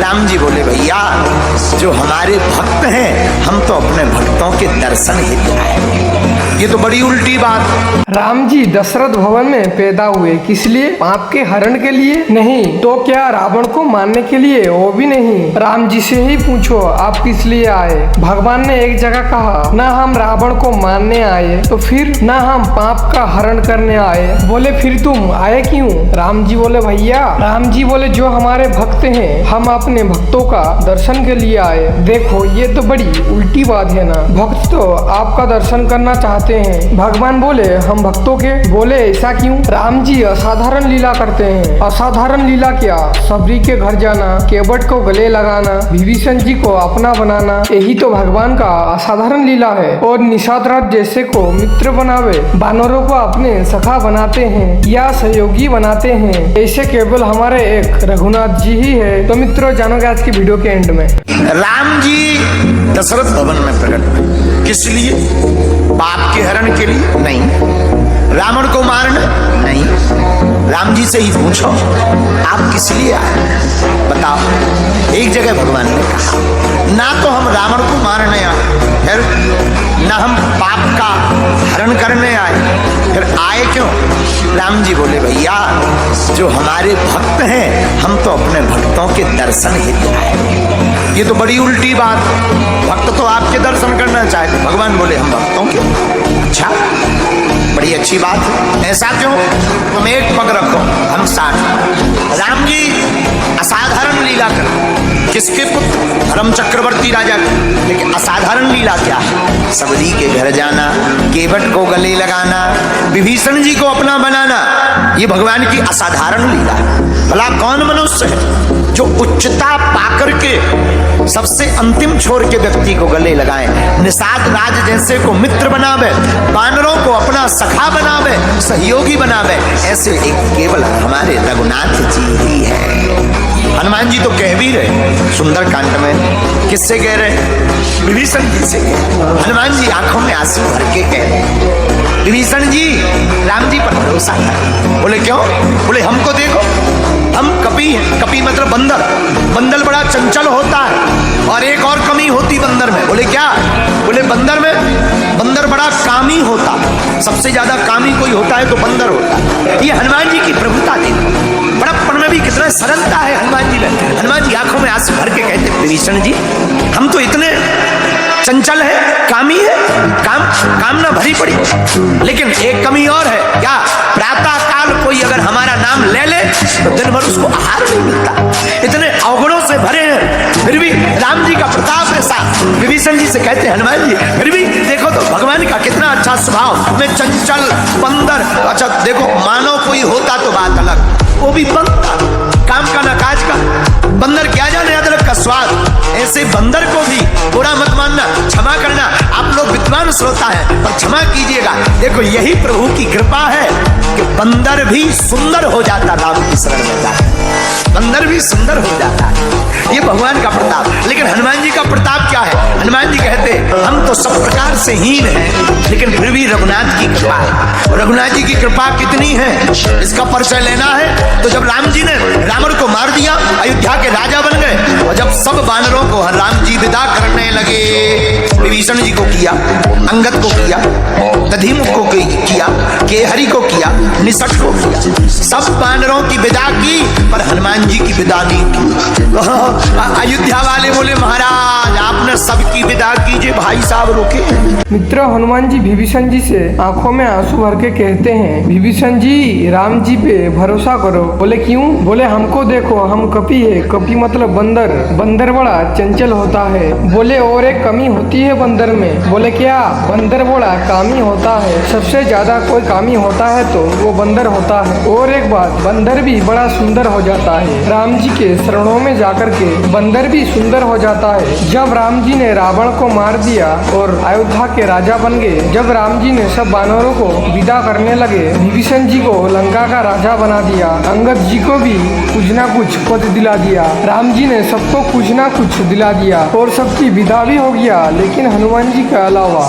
राम जी बोले भैया जो हमारे भक्त हैं हम तो अपने भक्तों के दर्शन हेतु आए। ये तो बड़ी उल्टी बात। राम जी दशरथ भवन में पैदा हुए किस लिए? पाप के हरण के लिए? नहीं। तो क्या रावण को मारने के लिए? वो भी नहीं। राम जी से ही पूछो आप किस लिए आए? भगवान ने एक जगह कहा ना हम रावण को मारने आए तो फिर ना हम पाप का हरण करने आए। बोले फिर तुम आए क्यों? राम जी बोले भैया, राम जी बोले जो हमारे भक्त हैं हम अपने भक्तों का दर्शन के लिए आए। देखो ये तो बड़ी उल्टी बात है ना, भक्त तो आपका दर्शन करना चाहते हैं। भगवान बोले हम भक्तों के। बोले ऐसा क्यों? राम जी असाधारण लीला करते हैं। असाधारण लीला क्या? सबरी के घर जाना, केवट को गले लगाना, विभीषण जी को अपना बनाना, यही तो भगवान का असाधारण लीला है। और निषादराज जैसे को मित्र बनावे, बानरों को अपने सखा बनाते हैं या सहयोगी बनाते हैं, ऐसे केवल हमारे एक रघुनाथ जी ही है। तो मित्रों जानोगे आज की वीडियो के एंड में। राम जी दशरथ भवन में प्रकट हुए किस लिए? पाप के हरण के लिए? नहीं। रावण को मारना? नहीं। राम जी से ही पूछो आप किस लिए आए बताओ। एक जगह भगवान ने कहा ना तो हम रावण को मारने आए, फिर ना हम पाप का हरण करने आए, फिर आए क्यों? राम जी बोले भैया जो हमारे भक्त हैं हम तो अपने भक्तों के दर्शन हेतु आए। ये तो बड़ी उल्टी बात। भक्त तो आपके दर्शन करना चाहते, भगवान बोले हम भक्तों के। अच्छा बड़ी अच्छी बात है। ऐसा क्यों? तुम एक पग रखो हम 60। राम जी असाधारण लीला कर किसके पुत्र? धर्म चक्रवर्ती राजा के। लेकिन असाधारण लीला क्या है? सबरी के घर जाना, केवट को गले लगाना, विभीषण जी को अपना बनाना, ये भगवान की असाधारण लीला है। भला कौन मनुष्य है जो उच्चता पाकर के सबसे अंतिम छोर के व्यक्ति को गले लगाए, निषाद राज जैसे को मित्र बनावे, बानरों को अपना सखा बनावे, सहयोगी बनावे, ऐसे एक केवल हमारे रघुनाथ जी ही है। हनुमान जी तो कह भी रहे सुंदर कांड में। किससे कह रहे? विभीषण जी से। हनुमान जी आंखों में आंसू भर के कह रहे विभीषण जी राम जी पर भरोसा है। बोले क्यों? बोले हमको देखो हम कपी हैं। कपी मतलब बंदर। बंदर बड़ा चंचल होता है और एक और कमी होती बंदर में। बोले क्या? बोले बंदर में बंदर बड़ा कामी होता है। सबसे ज्यादा कामी कोई होता है तो बंदर होता है। ये हनुमान जी की प्रभुता देखो, बड़प्पन में भी कितना सरलता है हनुमान जी में। हनुमान जी आंखों में आंसू भर के कहते विभीषण जी हम तो इतने चंचल है, कामी है, कामना भरी पड़ी। लेकिन एक कमी और है क्या? प्रातः काल कोई अगर हमारा नाम ले ले तो दिन भर उसको आहार नहीं मिलता। इतने अवगुणों से भरे हैं फिर भी राम जी का प्रताप ऐसा। विभीषण जी से कहते हनुमान जी फिर भी देखो तो भगवान का कितना अच्छा स्वभाव में चंचल बंदर। अच्छा देखो मानव कोई होता तो बात अलग, वो भी बंदर, काम का ना काज का। बंदर क्या जाने अदरक का स्वाद। ऐसे बंदर को भी बुरा मत मानना, क्षमा करना। आप लोग विद्वान श्रोता हैं पर क्षमा कीजिएगा। देखो यही प्रभु की कृपा है कि बंदर भी सुंदर हो जाता राम की शरण में जाता। बंदर भी सुंदर हो जाता है, ये भगवान का प्रताप। लेकिन हनुमान जी का प्रताप क्या है? हनुमान जी कहते हम तो सब प्रकार से हीन हैं लेकिन फिर भी रघुनाथ की कृपा है। रघुनाथ जी की कृपा कितनी है इसका परिचय लेना है तो जब राम जी ने रावण को मार दिया, अयोध्या के राजा बन गए, और जब सब बानरों को राम जी विदा करने लगे, विभीषण जी को किया, अंगद को किया, दधिमुख को किया, केहरी को किया, निषद को किया, सब बानरों की विदा की पर हनुमान जी की विदा नहीं की। अयोध्या वाले बोले महाराज आपने सबकी विदा कीजिए, भाई साहब रोके। मित्रों हनुमान जी विभीषण जी से आंखों में आंसू भर के कहते हैं विभीषण जी राम जी पे भरोसा करो। बोले क्यों? बोले हमको देखो हम कपी है। कपी मतलब बंदर। बंदर बड़ा चंचल होता है। बोले और एक कमी होती है बंदर में। बोले क्या? बंदर बड़ा कामी होता है। सबसे ज्यादा कोई कामी होता है तो वो बंदर होता है। और एक बात बंदर भी बड़ा सुंदर हो जाता है। राम जी के शरणों में जाकर के बंदर भी सुंदर हो जाता है। जब राम जी ने रावण को मार दिया और अयोध्या के राजा बन गए, जब राम जी ने सब बानरों को विदा करने लगे, विभीषण जी को लंका का राजा बना दिया, अंगद जी को भी कुछ ना कुछ पद दिला दिया, राम जी ने सबको कुछ ना कुछ दिला दिया और सबकी विदा भी हो गया, लेकिन हनुमान जी के अलावा